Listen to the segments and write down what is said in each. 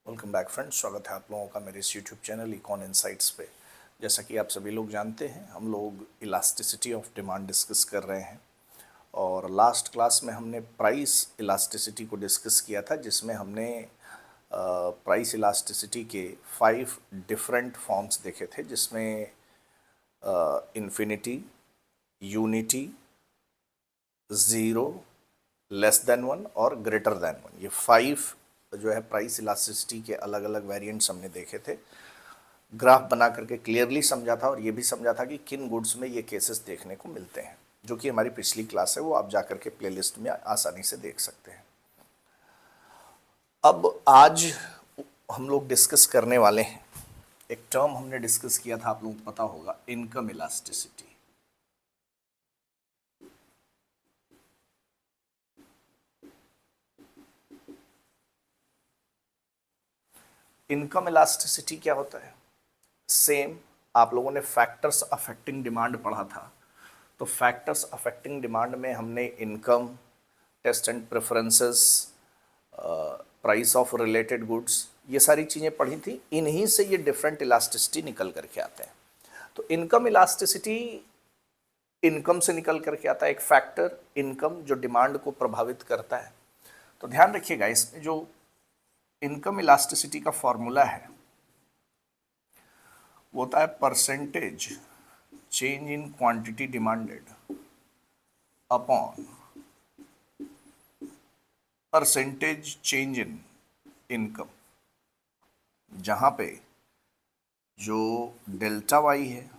Welcome back friends, स्वागत है आप लोगों का मेरे इस यूट्यूब चैनल इकॉन इनसाइट्स पे। जैसा कि आप सभी लोग जानते हैं, हम लोग इलास्टिसिटी ऑफ डिमांड डिस्कस कर रहे हैं और लास्ट क्लास में हमने प्राइस इलास्टिसिटी को डिस्कस किया था, जिसमें हमने प्राइस इलास्टिसिटी के 5 डिफरेंट फॉर्म्स देखे थे, जिसमें infinity, unity, zero, less than 1 और ग्रेटर देन 1, ये 5 जो है प्राइस इलास्टिसिटी के अलग अलग वेरिएंट्स हमने देखे थे। ग्राफ बना करके क्लियरली समझा था और ये भी समझा था कि किन गुड्स में ये केसेस देखने को मिलते हैं, जो कि हमारी पिछली क्लास है, वो आप जा करके प्लेलिस्ट में आसानी से देख सकते हैं। अब आज हम लोग डिस्कस करने वाले हैं, एक टर्म हमने डिस्कस किया था, आप लोगों को पता होगा, इनकम इलास्टिसिटी। इनकम इलास्टिसिटी क्या होता है? सेम आप लोगों ने फैक्टर्स अफेक्टिंग डिमांड पढ़ा था, तो फैक्टर्स अफेक्टिंग डिमांड में हमने income, taste and preferences, price of related goods, ये सारी चीज़ें पढ़ी थी। इन्हीं से ये डिफरेंट इलास्टिसिटी निकल करके आते हैं। तो इनकम इलास्टिसिटी इनकम से निकल करके आता है, एक फैक्टर इनकम जो डिमांड को प्रभावित करता है। तो ध्यान रखिएगा, इसमें जो इनकम इलास्टिसिटी का फॉर्मूला है वो होता है percentage change in quantity demanded upon percentage change in income, जहां पे जो डेल्टा वाई है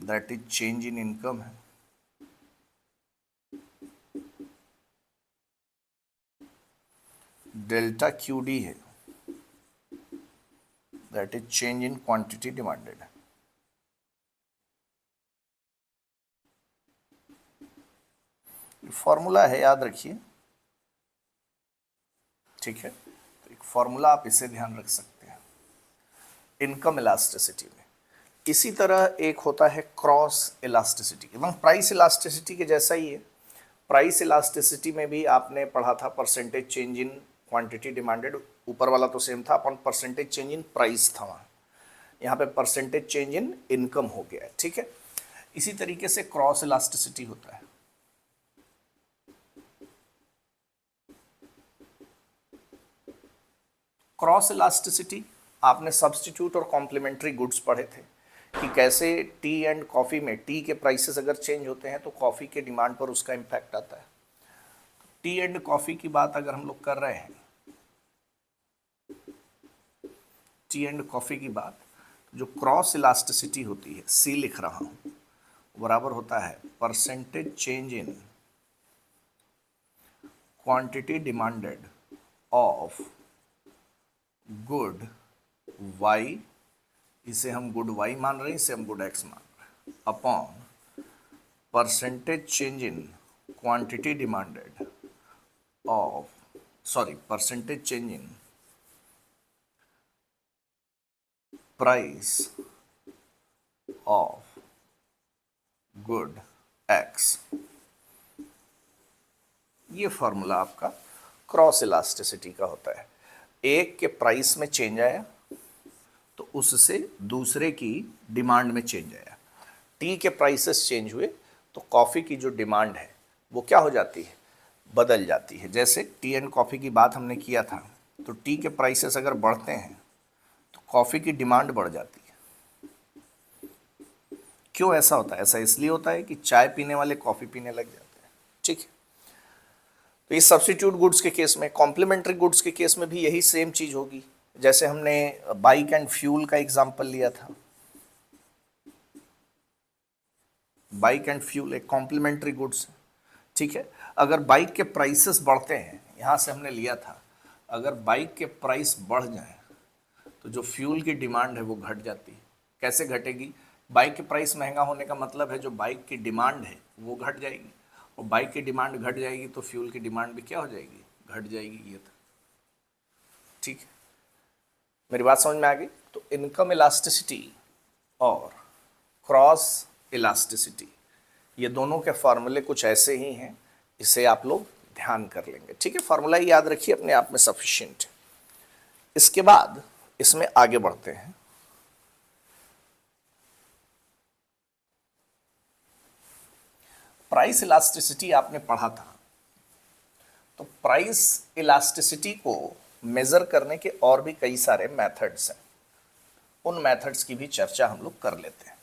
that is change in income है, डेल्टा क्यू डी है that is change in quantity demanded. Formula है, याद रखिए, ठीक है। तो एक फॉर्मूला आप इसे ध्यान रख सकते हैं इनकम इलास्टिसिटी में। इसी तरह एक होता है क्रॉस इलास्टिसिटी, एकदम प्राइस इलास्टिसिटी के जैसा ही है। प्राइस इलास्टिसिटी में भी आपने पढ़ा था percentage change in quantity demanded, ऊपर वाला तो सेम था, अपन परसेंटेज चेंज इन प्राइस था वहाँ, यहाँ पे परसेंटेज चेंज इन इनकम हो गया है, ठीक है। इसी तरीके से क्रॉस इलास्टिसिटी होता है। क्रॉस इलास्टिसिटी आपने सब्स्टिट्यूट और कॉम्प्लीमेंट्री गुड्स पढ़े थे कि कैसे टी एंड कॉफ़ी में टी के प्राइसेस अगर चेंज होते हैं तो कॉफ़ी के डिमांड पर उसका इम्पैक्ट आता है। टी एंड कॉफ़ी की बात अगर हम लोग कर रहे हैं, टी एंड कॉफ़ी की बात, जो क्रॉस इलास्टिसिटी होती है, सी लिख रहा हूँ, बराबर होता है percentage change in quantity demanded of good Y, इसे हम गुड वाई मान रहे हैं, इसे हम गुड एक्स मान रहे हैं, upon percentage change in quantity demanded of percentage change in price of good x. ये फॉर्मूला आपका क्रॉस इलास्टिसिटी का होता है। एक के प्राइस में चेंज आया तो उससे दूसरे की डिमांड में चेंज आया। टी के प्राइसेस चेंज हुए तो कॉफ़ी की जो डिमांड है वो क्या हो जाती है, बदल जाती है। जैसे टी एंड कॉफ़ी की बात हमने किया था, तो टी के प्राइसेस अगर बढ़ते हैं तो कॉफ़ी की डिमांड बढ़ जाती है। क्यों ऐसा होता है? ऐसा इसलिए होता है कि चाय पीने वाले कॉफ़ी पीने लग जाते हैं, ठीक है। तो इस सब्स्टिट्यूट गुड्स के केस में, कॉम्प्लीमेंट्री गुड्स के केस में भी यही सेम चीज़ होगी। जैसे हमने बाइक एंड फ्यूल का एग्जांपल लिया था, बाइक एंड फ्यूल एक कॉम्प्लीमेंट्री गुड्स है, ठीक है। अगर बाइक के प्राइसेस बढ़ते हैं, यहाँ से हमने लिया था, अगर बाइक के प्राइस बढ़ जाए तो जो फ्यूल की डिमांड है वो घट जाती है। कैसे घटेगी? बाइक के प्राइस महंगा होने का मतलब है जो बाइक की डिमांड है वो घट जाएगी, और बाइक की डिमांड घट जाएगी तो फ्यूल की डिमांड भी क्या हो जाएगी, घट जाएगी। ये था, ठीक है। मेरी बात समझ में आ गई? तो इनकम इलास्टिसिटी और क्रॉस इलास्टिसिटी, ये दोनों के फार्मूले कुछ ऐसे ही हैं, इसे आप लोग ध्यान कर लेंगे, ठीक है। फार्मूला याद रखिए, अपने आप में सफिशिएंट है। इसके बाद इसमें आगे बढ़ते हैं। प्राइस इलास्टिसिटी आपने पढ़ा था, तो प्राइस इलास्टिसिटी को मेजर करने के और भी कई सारे मेथड्स हैं, उन मेथड्स की भी चर्चा हम लोग कर लेते हैं।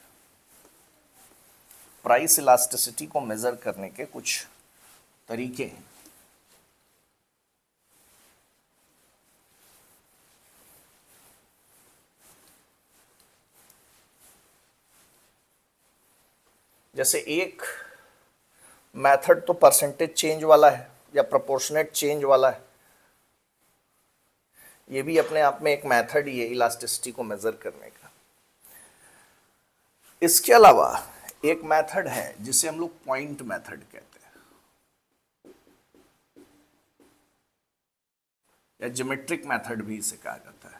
प्राइस इलास्टिसिटी को मेजर करने के कुछ तरीके हैं। जैसे एक मेथड तो परसेंटेज चेंज वाला है या प्रोपोर्शनेट चेंज वाला है, ये भी अपने आप में एक मेथड ही है इलास्टिसिटी को मेजर करने का। इसके अलावा एक मेथड है जिसे हम लोग पॉइंट मेथड कहते हैं, या ज्योमेट्रिक मेथड भी इसे कहा जाता है।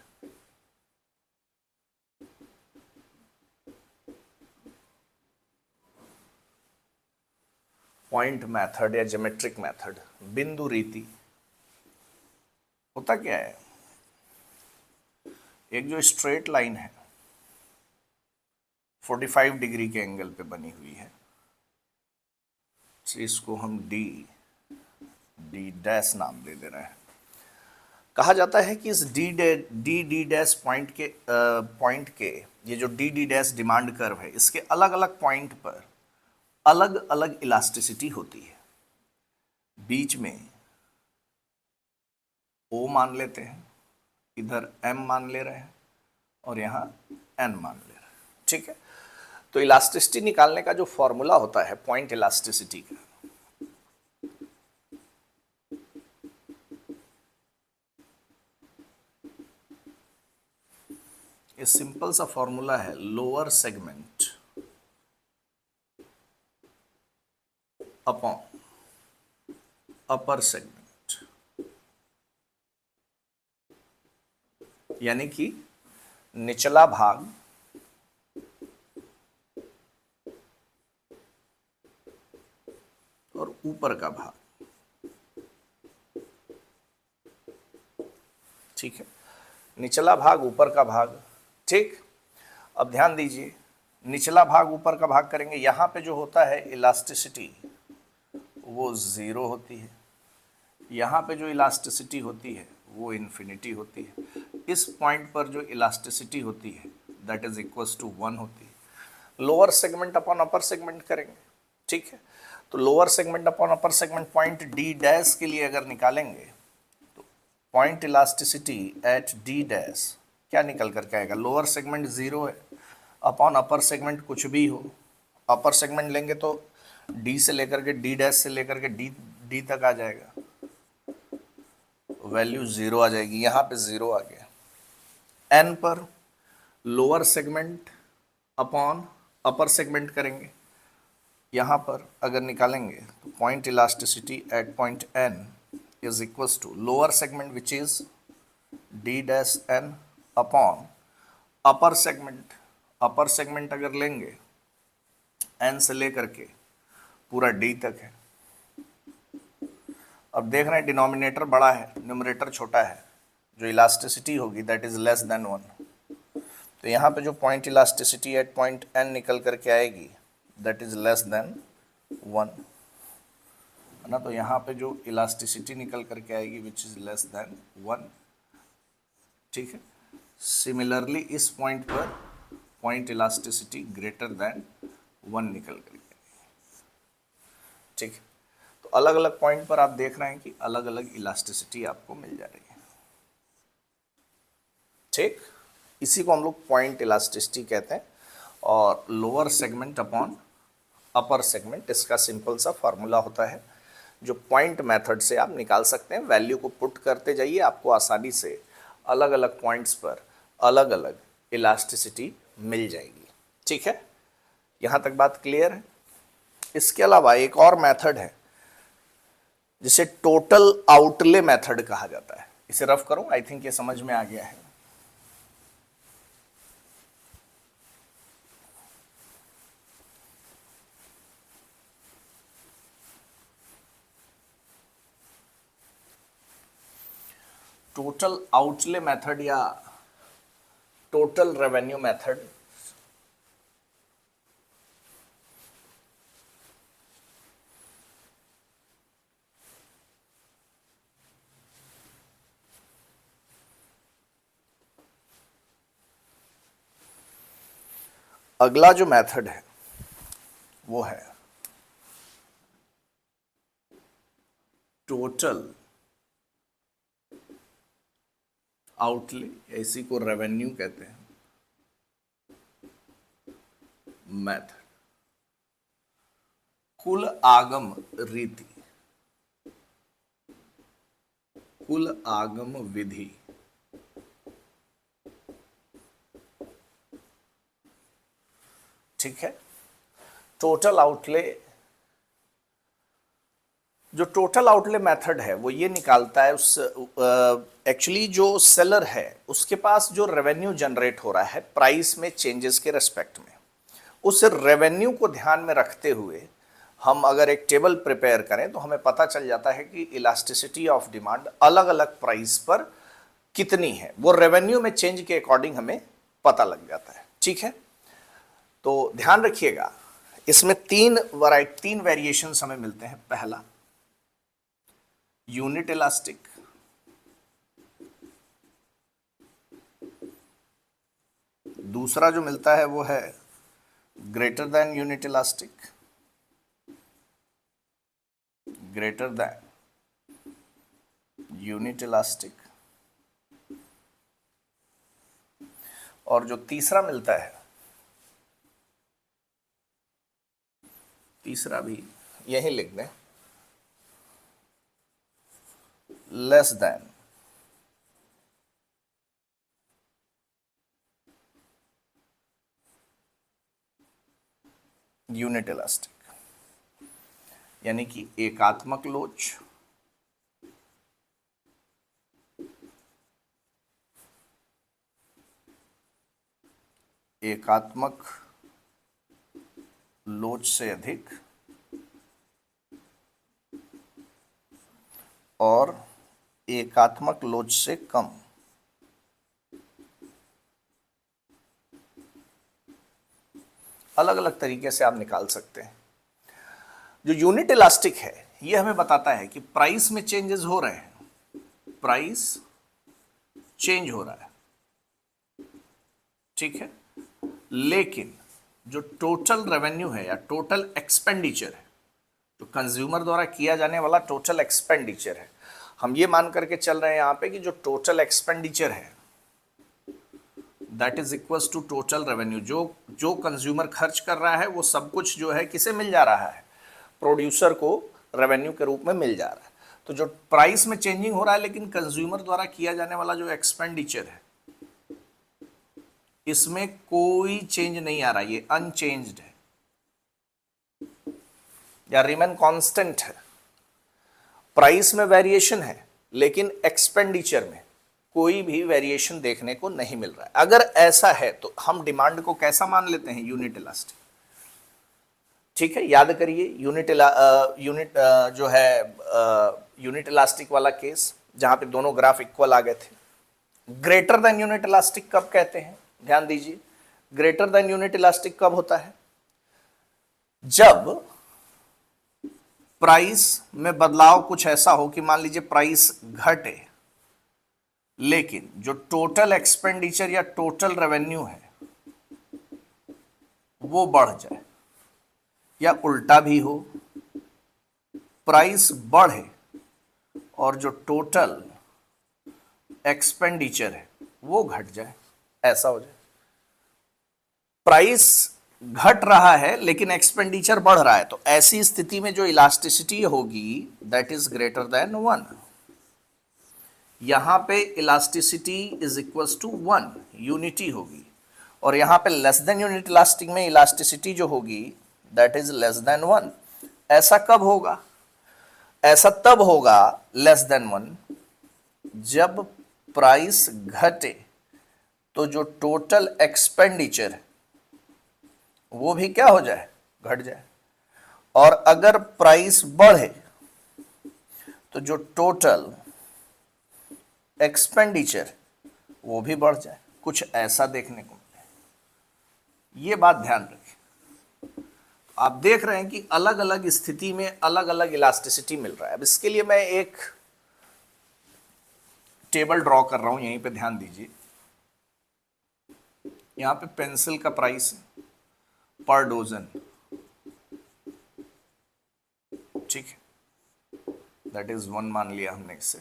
पॉइंट मेथड या ज्योमेट्रिक मेथड, बिंदु रीति। होता क्या है, एक जो स्ट्रेट लाइन है 45 डिग्री के एंगल पे बनी हुई है, तो इसको हम डी डैश नाम दे रहे हैं। कहा जाता है कि इस डी डैश पॉइंट के ये जो डी डैश डिमांड कर्व है, इसके अलग अलग पॉइंट पर अलग अलग इलास्टिसिटी होती है। बीच में O मान लेते हैं, इधर M मान ले रहे हैं और यहाँ N मान ले रहे हैं, ठीक है। तो इलास्टिसिटी निकालने का जो फॉर्मूला होता है पॉइंट इलास्टिसिटी का, ये सिंपल सा फॉर्मूला है, lower segment upon upper segment, यानी कि निचला भाग और ऊपर का भाग, ठीक है। निचला भाग ऊपर का भाग, ठीक। अब ध्यान दीजिए, निचला भाग ऊपर का भाग करेंगे, यहां पे जो होता है इलास्टिसिटी वो 0 होती है, यहाँ पे जो इलास्टिसिटी होती है वो इन्फिनिटी होती है। इस पॉइंट पर जो इलास्टिसिटी होती है दैट इज इक्वल्स टू 1 होती है। Lower segment upon upper segment करेंगे, ठीक है। तो lower segment upon upper segment point D dash के लिए अगर निकालेंगे तो point elasticity at D dash क्या निकल करके आएगा, लोअर सेगमेंट 0 है अपॉन अपर सेगमेंट कुछ भी हो। अपर सेगमेंट लेंगे तो डी से लेकर के डी डैश से लेकर के डी तक आ जाएगा, वैल्यू 0 आ जाएगी, यहाँ पे 0 आ गया। एन पर lower segment upon upper segment करेंगे, यहाँ पर अगर निकालेंगे तो point elasticity at point N is equals to lower segment which is D dash N upon upper segment. Upper segment अगर लेंगे एन से लेकर के पूरा डी तक है। अब देख रहे हैं डिनोमिनेटर बड़ा है, न्यूमरेटर छोटा है, जो इलास्टिसिटी होगी दैट इज लेस देन 1। तो यहाँ पे जो point elasticity at point N निकल करके आएगी दैट इज लेस देन 1, है ना। तो यहाँ पे जो इलास्टिसिटी निकल करके आएगी विच इज लेस देन 1, ठीक है। सिमिलरली इस पॉइंट पर पॉइंट इलास्टिसिटी ग्रेटर देन 1 निकल करके आएगी, ठीक है। तो अलग अलग पॉइंट पर आप देख रहे हैं कि अलग अलग इलास्टिसिटी आपको मिल जा रही है, ठीक। इसी को हम लोग पॉइंट इलास्टिसिटी कहते हैं। और lower segment upon upper segment, इसका सिंपल सा फॉर्मूला होता है जो पॉइंट मेथड से आप निकाल सकते हैं। वैल्यू को पुट करते जाइए, आपको आसानी से अलग अलग पॉइंट्स पर अलग अलग इलास्टिसिटी मिल जाएगी, ठीक है। यहाँ तक बात क्लियर है। इसके अलावा एक और मेथड है जिसे टोटल आउटले मेथड कहा जाता है। इसे रफ करूं, आई थिंक ये समझ में आ गया है। टोटल आउटले मेथड या टोटल रेवेन्यू मेथड। अगला जो मेथड है वो है टोटल आउटले, इसी को रेवेन्यू कहते हैं मेथड। कुल आगम रीति, कुल आगम विधि। ठीक है, टोटल आउटले, जो टोटल आउटले मेथड है वो ये निकालता है उस एक्चुअली जो सेलर है उसके पास जो रेवेन्यू जनरेट हो रहा है प्राइस में चेंजेस के रेस्पेक्ट में, उस रेवेन्यू को ध्यान में रखते हुए हम अगर एक टेबल प्रिपेयर करें तो हमें पता चल जाता है कि इलास्टिसिटी ऑफ डिमांड अलग अलग प्राइस पर कितनी है, वो रेवेन्यू में चेंज के अकॉर्डिंग हमें पता लग जाता है। ठीक है, तो ध्यान रखिएगा इसमें तीन वेरिएशंस हमें मिलते हैं। पहला यूनिट इलास्टिक, दूसरा जो मिलता है वो है greater than unit elastic, greater than unit elastic, और जो तीसरा मिलता है, तीसरा भी यही लिख दें, लेस देन यूनिट इलास्टिक, यानी कि एकात्मक लोच, एकात्मक लोच से अधिक और एकात्मक लोच से कम। अलग अलग तरीके से आप निकाल सकते हैं। जो यूनिट इलास्टिक है ये हमें बताता है कि प्राइस में चेंजेस हो रहे हैं, प्राइस चेंज हो रहा है, ठीक है, लेकिन जो टोटल रेवेन्यू है या टोटल एक्सपेंडिचर है, जो कंज्यूमर द्वारा किया जाने वाला टोटल एक्सपेंडिचर है, हम ये मान करके चल रहे हैं यहां पे कि जो टोटल एक्सपेंडिचर है that is equals to total revenue. जो कंज्यूमर खर्च कर रहा है वो सब कुछ जो है किसे मिल जा रहा है, प्रोड्यूसर को रेवेन्यू के रूप में मिल जा रहा है। तो जो प्राइस में चेंजिंग हो रहा है लेकिन कंज्यूमर द्वारा किया जाने वाला जो एक्सपेंडिचर है इसमें कोई चेंज नहीं आ रहा, ये अनचेंज्ड है या रिमेन कांस्टेंट है। प्राइस में वेरिएशन है लेकिन एक्सपेंडिचर में कोई भी वेरिएशन देखने को नहीं मिल रहा है। अगर ऐसा है तो हम डिमांड को कैसा मान लेते हैं, यूनिट इलास्टिक। ठीक है, याद करिए यूनिट इलास्टिक वाला केस जहां पे दोनों ग्राफ इक्वल आ गए थे। ग्रेटर देन यूनिट इलास्टिक कब कहते हैं, ध्यान दीजिए, ग्रेटर देन यूनिट इलास्टिक कब होता है, जब प्राइस में बदलाव कुछ ऐसा हो कि मान लीजिए प्राइस घटे लेकिन जो टोटल एक्सपेंडिचर या टोटल रेवेन्यू है वो बढ़ जाए, या उल्टा भी हो, प्राइस बढ़े और जो टोटल एक्सपेंडिचर है वो घट जाए, ऐसा हो जाए। प्राइस घट रहा है लेकिन एक्सपेंडिचर बढ़ रहा है, तो ऐसी स्थिति में जो इलास्टिसिटी होगी दैट इज ग्रेटर देन 1। यहां पे elasticity is equals to 1, unity होगी, और यहां पे लेस देन यूनिट इलास्टिक में इलास्टिसिटी जो होगी दैट इज लेस देन 1। ऐसा कब होगा, ऐसा तब होगा लेस देन 1 जब प्राइस घटे तो जो टोटल एक्सपेंडिचर है वो भी क्या हो जाए, घट जाए, और अगर प्राइस बढ़े तो जो टोटल एक्सपेंडिचर वो भी बढ़ जाए, कुछ ऐसा देखने को मिले। ये बात ध्यान रखें। आप देख रहे हैं कि अलग अलग स्थिति में अलग अलग इलास्टिसिटी मिल रहा है। अब इसके लिए मैं एक टेबल ड्रॉ कर रहा हूं, यहीं पे ध्यान दीजिए। यहां पे पेंसिल का प्राइस पर डोजन, ठीक है, दैट इज 1 मान लिया हमने इसे।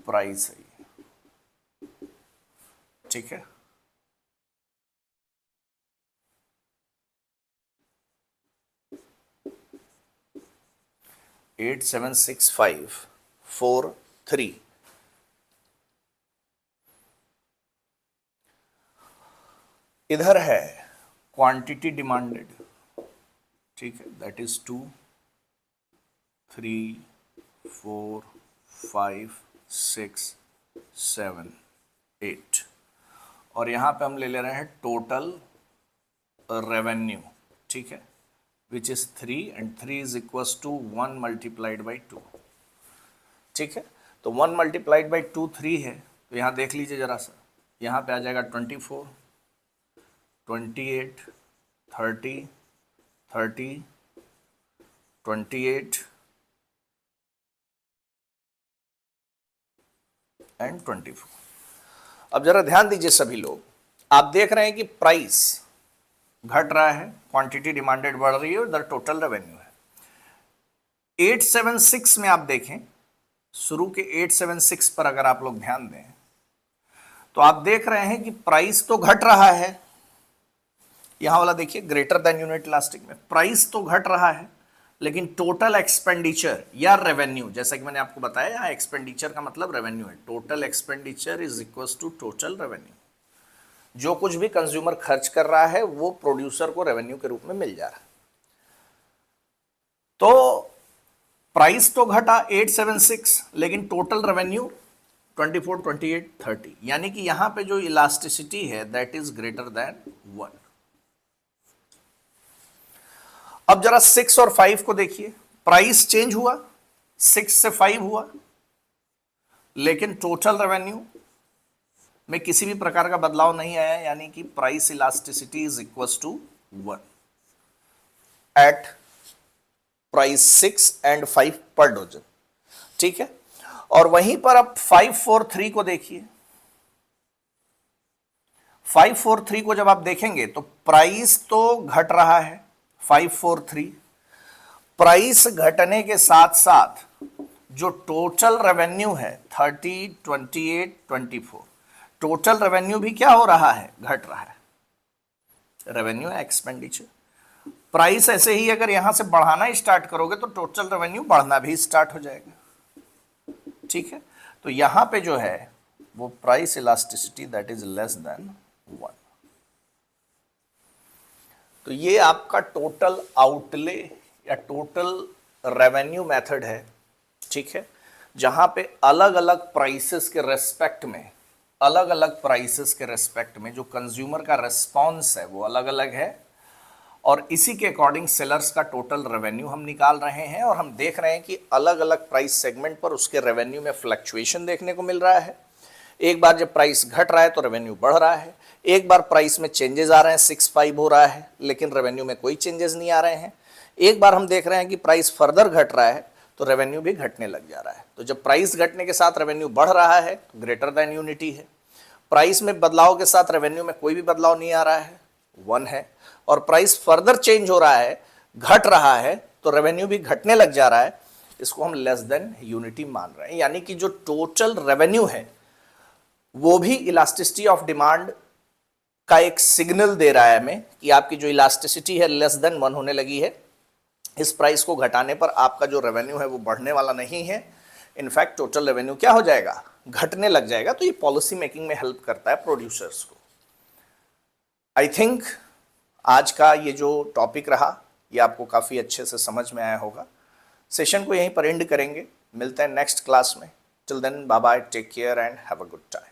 प्राइस है ये, ठीक है। $876543 इधर है क्वांटिटी डिमांडेड, ठीक है, दैट इज 2, 3, 4, 5, 6, 7, 8। और यहां पे हम ले ले रहे हैं टोटल रेवेन्यू, ठीक है, which is 3 and 3 is equals to 1 multiplied by 2, ठीक है। तो 1 मल्टीप्लाइड बाई 2 3 है, तो यहां देख लीजिए जरा सा, यहां पे आ जाएगा 24, 28, 30, 30, 28 एंड 24। अब जरा ध्यान दीजिए सभी लोग, आप देख रहे हैं कि प्राइस घट रहा है, क्वांटिटी डिमांडेड बढ़ रही है, और इधर टोटल रेवेन्यू है। 876 में आप देखें, शुरू के 876 पर अगर आप लोग ध्यान दें तो आप देख रहे हैं कि प्राइस तो घट रहा है। यहां वाला देखिए, ग्रेटर देन यूनिट इलास्टिक में प्राइस तो घट रहा है, लेकिन टोटल एक्सपेंडिचर या रेवेन्यू, जैसा कि मैंने आपको बताया, यहां एक्सपेंडिचर का मतलब रेवेन्यू है। Total expenditure is equal to total revenue. जो कुछ भी कंज्यूमर खर्च कर रहा है वो प्रोड्यूसर को रेवेन्यू के रूप में मिल जा रहा है। तो प्राइस तो घटा 876, लेकिन टोटल रेवेन्यू 24, 28, 30, यानी कि यहां पे जो इलास्टिसिटी है दैट इज ग्रेटर देन 1। अब जरा 6 और 5 को देखिए, प्राइस चेंज हुआ, 6 से 5 हुआ, लेकिन टोटल रेवेन्यू में किसी भी प्रकार का बदलाव नहीं आया, यानी कि price elasticity is equal to 1 at price 6 and 5 per dozen, ठीक है। और वहीं पर अब 543 को देखिए। 543 को जब आप देखेंगे तो प्राइस तो घट रहा है, 543, प्राइस घटने के साथ साथ जो टोटल रेवेन्यू है 30, 28, 24, टोटल रेवेन्यू भी क्या हो रहा है, घट रहा है। रेवेन्यू एक्सपेंडिचर, प्राइस ऐसे ही अगर यहां से बढ़ाना स्टार्ट करोगे तो टोटल रेवेन्यू बढ़ना भी स्टार्ट हो जाएगा, ठीक है। तो यहां पे जो है वो price elasticity that is less than 1। तो ये आपका टोटल आउटले या टोटल रेवेन्यू मेथड है, ठीक है, जहां पे अलग अलग प्राइसेस के रेस्पेक्ट में, अलग अलग प्राइसेस के रेस्पेक्ट में जो कंज्यूमर का रेस्पॉन्स है वो अलग अलग है, और इसी के अकॉर्डिंग सेलर्स का टोटल रेवेन्यू हम निकाल रहे हैं। और हम देख रहे हैं कि अलग अलग प्राइस सेगमेंट पर उसके रेवेन्यू में फ्लक्चुएशन देखने को मिल रहा है। एक बार जब प्राइस घट रहा है तो रेवेन्यू बढ़ रहा है, एक बार प्राइस में चेंजेस आ रहे हैं, 6-5 हो रहा है, लेकिन रेवेन्यू में कोई चेंजेस नहीं आ रहे हैं। एक बार हम देख रहे हैं कि प्राइस फर्दर घट रहा है तो रेवेन्यू भी घटने लग जा रहा है। तो जब प्राइस घटने के साथ रेवेन्यू बढ़ रहा है तो ग्रेटर देन यूनिटी है, प्राइस में बदलाव के साथ रेवेन्यू में कोई भी बदलाव नहीं आ रहा है, 1 है, और प्राइस फर्दर चेंज हो रहा है, घट रहा है, तो रेवेन्यू भी घटने लग जा रहा है, इसको हम लेस देन यूनिटी मान रहे हैं। यानी कि जो टोटल रेवेन्यू है वो भी इलास्टिसिटी ऑफ डिमांड का एक सिग्नल दे रहा है हमें कि आपकी जो इलास्टिसिटी है लेस देन 1 होने लगी है। इस प्राइस को घटाने पर आपका जो रेवेन्यू है वो बढ़ने वाला नहीं है, इनफैक्ट टोटल रेवेन्यू क्या हो जाएगा, घटने लग जाएगा। तो ये पॉलिसी मेकिंग में हेल्प करता है प्रोड्यूसर्स को। आई थिंक आज का ये जो टॉपिक रहा ये आपको काफ़ी अच्छे से समझ में आया होगा। सेशन को यहीं पर एंड करेंगे, मिलते हैं नेक्स्ट क्लास में। Till then bye bye, take care and have a good time.